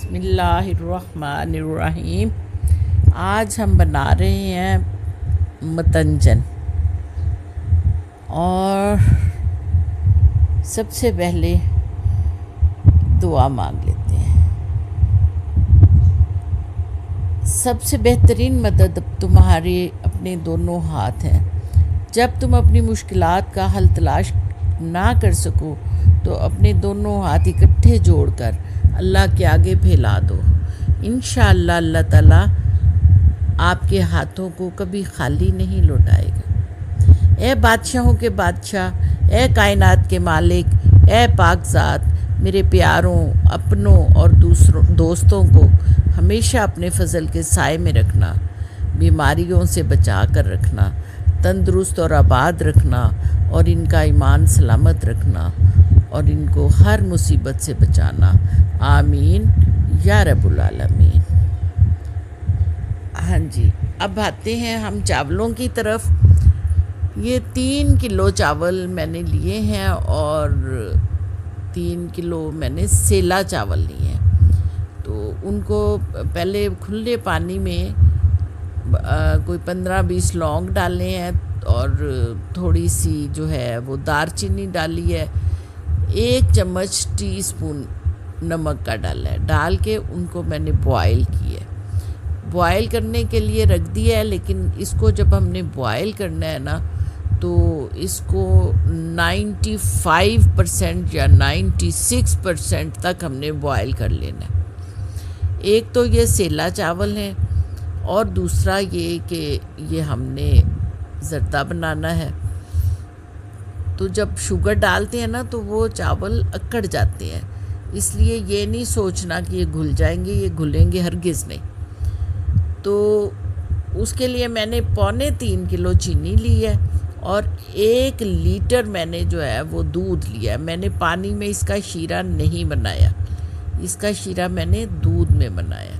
बिस्मिल्लाहिर्रहमानिर्रहीम। आज हम बना रहे हैं मतंजन। और सबसे पहले दुआ मांग लेते हैं। सबसे बेहतरीन मदद तुम्हारे अपने दोनों हाथ हैं। जब तुम अपनी मुश्किलात का हल तलाश ना कर सको तो अपने दोनों हाथ इकट्ठे जोड़कर अल्लाह के आगे फैला दो। इंशाअल्लाह अल्लाह ताला आपके हाथों को कभी खाली नहीं लौटाएगा। ए बादशाहों के बादशाह, ए कायनात के मालिक, ए पाकज़ात, मेरे प्यारों, अपनों और दोस्तों को हमेशा अपने फ़ज़ल के साए में रखना, बीमारियों से बचा कर रखना, तंदुरुस्त और आबाद रखना और इनका ईमान सलामत रखना और इनको हर मुसीबत से बचाना। आमीन या रब्बुल आलमीन। हाँ जी, अब आते हैं हम चावलों की तरफ। ये 3 किलो चावल मैंने लिए हैं और 3 किलो मैंने सेला चावल लिए हैं। तो उनको पहले खुले पानी में कोई 15-20 लौंग डाले हैं और थोड़ी सी जो है वो दारचीनी डाली है। 1 चम्मच टीस्पून नमक का डाला है। डाल के उनको मैंने बॉयल किया है। बॉयल करने के लिए रख दिया है, लेकिन इसको जब हमने बॉयल करना है ना तो इसको 95% या 96% तक हमने बॉयल कर लेना है। एक तो ये सेला चावल है और दूसरा ये कि ये हमने ज़र्दा बनाना है। तो जब शुगर डालते हैं ना तो वो चावल अकड़ जाते हैं, इसलिए ये नहीं सोचना कि ये घुल जाएंगे, ये घुलेंगे हरगिज़ नहीं। तो उसके लिए मैंने 3.25 किलो चीनी ली है और 1 लीटर मैंने जो है वो दूध लिया है। मैंने पानी में इसका शीरा नहीं बनाया, इसका शीरा मैंने दूध में बनाया।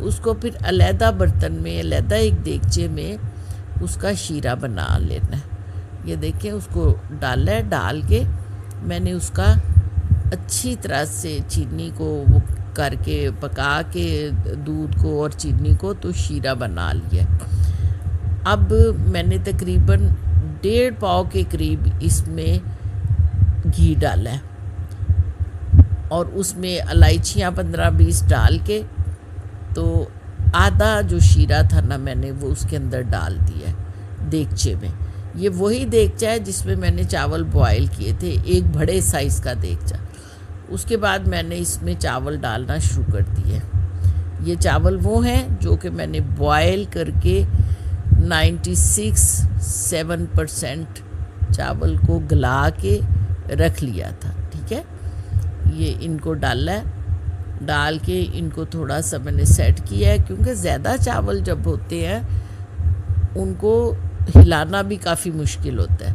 उसको फिर अलहदा बर्तन में, अलहदा एक देगचे में उसका शीरा बना लेना है। ये देखें, उसको डाला है। डाल के मैंने उसका अच्छी तरह से चीनी को वो करके पका के दूध को और चीनी को तो शीरा बना लिया। अब मैंने तकरीबन 1.5 पाव के करीब इसमें घी डाला है और उसमें इलायचियाँ 15-20 डाल के तो आधा जो शीरा था ना मैंने वो उसके अंदर डाल दिया है देगचे में। ये वही देगचा है जिसमें मैंने चावल बॉयल किए थे, एक बड़े साइज़ का देगचा। उसके बाद मैंने इसमें चावल डालना शुरू कर दिए। ये चावल वो हैं जो कि मैंने बॉयल करके 96-7% चावल को गला के रख लिया था। ठीक है, ये इनको डाला है। डाल के इनको थोड़ा सा मैंने सेट किया है, क्योंकि ज़्यादा चावल जब होते हैं उनको हिलाना भी काफ़ी मुश्किल होता है।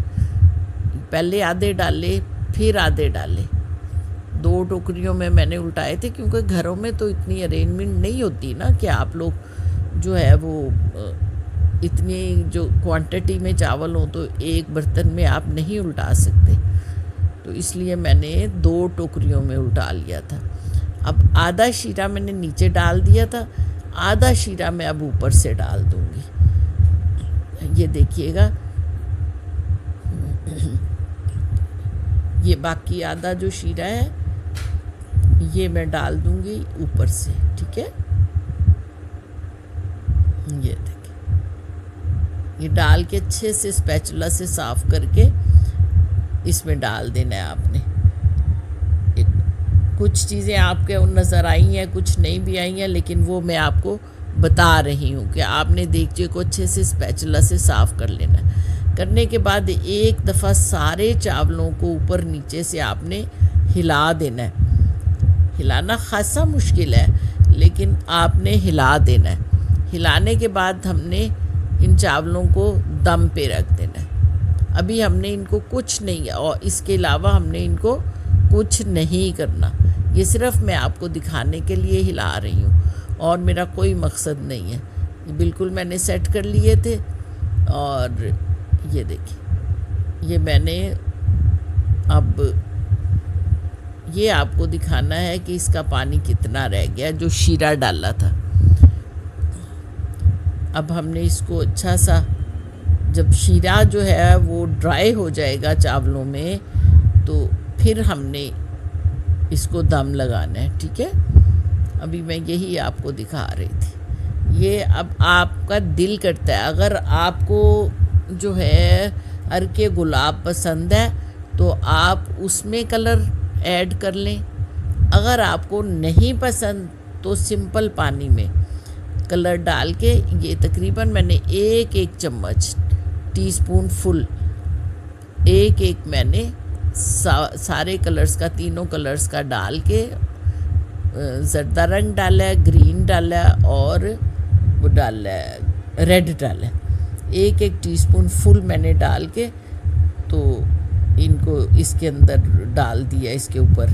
पहले आधे डाले, फिर आधे डाले। 2 टोकरियों में मैंने उल्टाए थे, क्योंकि घरों में तो इतनी अरेंजमेंट नहीं होती ना कि आप लोग जो है वो इतनी जो क्वांटिटी में चावल हो तो एक बर्तन में आप नहीं उल्टा सकते। तो इसलिए मैंने 2 टोकरियों में उल्टा लिया था। अब आधा शीरा मैंने नीचे डाल दिया था, आधा शीरा मैं अब ऊपर से डाल दूँगी। ये देखिएगा, ये बाकी आधा जो शीरा है ये मैं डाल दूँगी ऊपर से। ठीक है, ये देखिए, ये डाल के अच्छे से स्पैचुला से साफ़ करके इसमें डाल देना है आपने। कुछ चीज़ें आपके नज़र आई हैं, कुछ नहीं भी आई हैं, लेकिन वो मैं आपको बता रही हूँ कि आपने देगचे को अच्छे से स्पैचुला से साफ़ कर लेना है। करने के बाद एक दफ़ा सारे चावलों को ऊपर नीचे से आपने हिला देना है। हिलाना खासा मुश्किल है, लेकिन आपने हिला देना है। हिलाने के बाद हमने इन चावलों को दम पे रख देना है। अभी हमने इनको कुछ नहीं, और इसके अलावा हमने इनको कुछ नहीं करना। ये सिर्फ़ मैं आपको दिखाने के लिए हिला रही हूँ और मेरा कोई मकसद नहीं है। बिल्कुल मैंने सेट कर लिए थे। और ये देखिए, ये मैंने अब ये आपको दिखाना है कि इसका पानी कितना रह गया जो शीरा डाला था। अब हमने इसको अच्छा सा, जब शीरा जो है वो ड्राई हो जाएगा चावलों में, तो फिर हमने इसको दम लगाना है। ठीक है, अभी मैं यही आपको दिखा रही थी। ये अब आपका दिल करता है, अगर आपको जो है हरके गुलाब पसंद है तो आप उसमें कलर ऐड कर लें। अगर आपको नहीं पसंद तो सिंपल पानी में कलर डाल के, ये तकरीबन मैंने एक चम्मच, टीस्पून फुल, एक मैंने सारे कलर्स का, तीनों कलर्स का डाल के, जर्दा रंग डाला है, ग्रीन डाला है और वो डाला है रेड डाला है। एक टीस्पून फुल मैंने डाल के तो इनको इसके अंदर डाल दिया। इसके ऊपर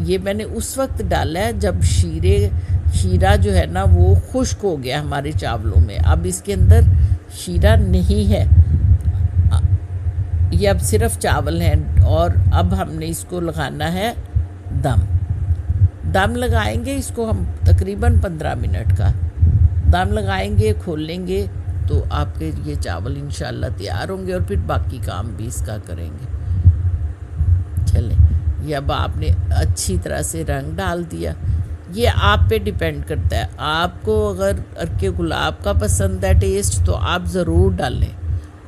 ये मैंने उस वक्त डाला है जब शीरा जो है ना वो खुश्क हो गया हमारे चावलों में। अब इसके अंदर शीरा नहीं है, ये अब सिर्फ चावल हैं। और अब हमने इसको लगाना है दम लगाएंगे इसको हम तकरीबन 15 मिनट का दम लगाएंगे, खोलेंगे तो आपके ये चावल इंशाल्लाह तैयार होंगे और फिर बाकी काम भी इसका करेंगे। चलें, ये अब आपने अच्छी तरह से रंग डाल दिया। ये आप पे डिपेंड करता है, आपको अगर अरके गुलाब का पसंद है टेस्ट तो आप ज़रूर डालें।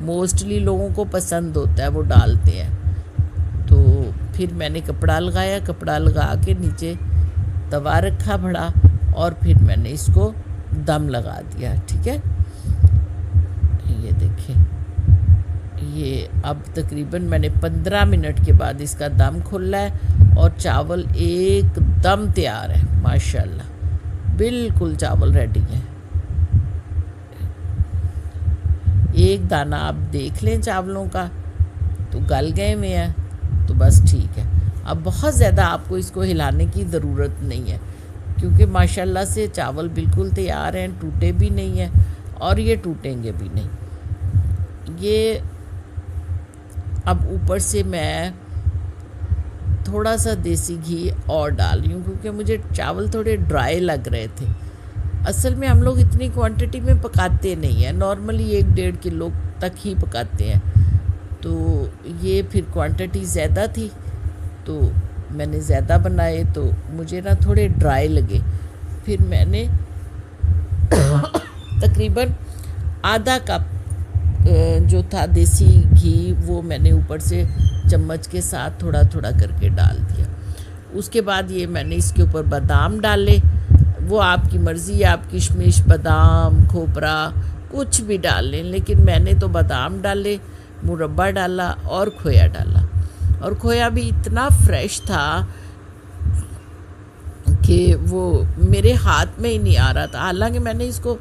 मोस्टली लोगों को पसंद होता है, वो डालते हैं। तो फिर मैंने कपड़ा लगाया, कपड़ा लगा के नीचे तवा रखा बड़ा और फिर मैंने इसको दम लगा दिया। ठीक है, ये देखिए, ये अब तकरीबन मैंने 15 मिनट के बाद इसका दम खोला है और चावल एकदम तैयार है माशाल्लाह, बिल्कुल चावल रेडी है। एक दाना आप देख लें चावलों का तो गल गए हुए हैं तो बस ठीक है। अब बहुत ज़्यादा आपको इसको हिलाने की ज़रूरत नहीं है क्योंकि माशाल्लाह से चावल बिल्कुल तैयार हैं, टूटे भी नहीं हैं और ये टूटेंगे भी नहीं। ये अब ऊपर से मैं थोड़ा सा देसी घी और डाल रही हूँ क्योंकि मुझे चावल थोड़े ड्राई लग रहे थे। असल में हम लोग इतनी क्वांटिटी में पकाते नहीं हैं, नॉर्मली 1-1.5 किलो तक ही पकाते हैं। तो ये फिर क्वांटिटी ज़्यादा थी तो मैंने ज़्यादा बनाए तो मुझे ना थोड़े ड्राई लगे। फिर मैंने तकरीबन आधा कप जो था देसी घी वो मैंने ऊपर से चम्मच के साथ थोड़ा थोड़ा करके डाल दिया। उसके बाद ये मैंने इसके ऊपर बादाम डाले, वो आपकी मर्ज़ी है, आप किशमिश, बादाम, खोपरा कुछ भी डाल लें, लेकिन मैंने तो बादाम डाले, मुरब्बा डाला और खोया डाला। और खोया भी इतना फ्रेश था कि वो मेरे हाथ में ही नहीं आ रहा था। हालांकि मैंने इसको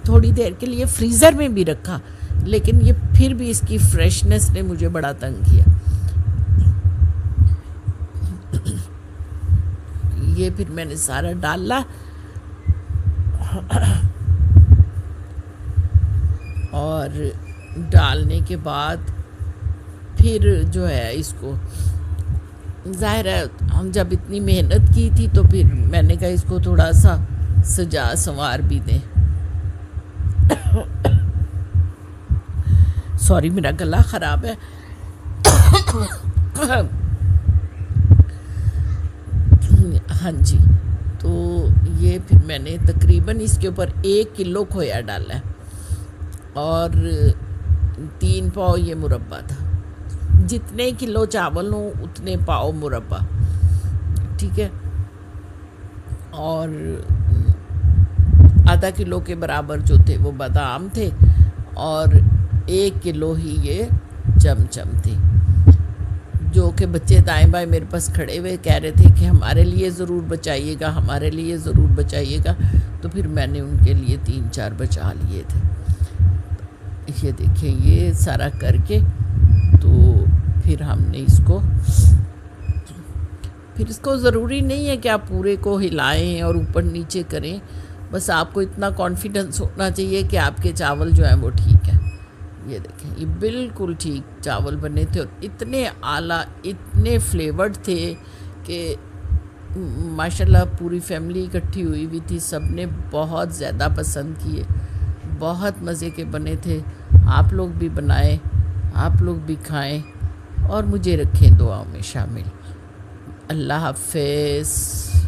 थोड़ी देर के लिए फ्रीज़र में भी रखा, लेकिन ये फिर भी इसकी फ्रेशनेस ने मुझे बड़ा तंग किया। ये फिर मैंने सारा डाला और डालने के बाद फिर जो है इसको, ज़ाहिर है हम जब इतनी मेहनत की थी तो फिर मैंने कहा इसको थोड़ा सा सजा संवार भी दें। सॉरी, मेरा गला ख़राब है। हाँ जी, तो ये फिर मैंने तकरीबन इसके ऊपर 1 किलो खोया डाला है और 3 पाव ये मुरब्बा था। जितने किलो चावल हो उतने पाव मुरब्बा, ठीक है। और आधा किलो के बराबर जो थे वो बादाम थे और 1 किलो ही ये चमचम थे, जो कि बच्चे दाएं बाएं मेरे पास खड़े हुए कह रहे थे कि हमारे लिए ज़रूर बचाइएगा, हमारे लिए ज़रूर बचाइएगा। तो फिर मैंने उनके लिए 3-4 बचा लिए थे। ये देखिए, ये सारा करके तो फिर हमने इसको ज़रूरी नहीं है कि आप पूरे को हिलाएं और ऊपर नीचे करें, बस आपको इतना कॉन्फिडेंस होना चाहिए कि आपके चावल जो हैं वो ठीक है। ये देखें, ये बिल्कुल ठीक चावल बने थे और इतने आला, इतने फ्लेवर्ड थे कि माशाल्लाह पूरी फैमिली इकट्ठी हुई हुई थी, सब ने बहुत ज़्यादा पसंद किए, बहुत मज़े के बने थे। आप लोग भी बनाएं, आप लोग भी खाएं और मुझे रखें दुआओं में शामिल। अल्लाह हाफ़िज़।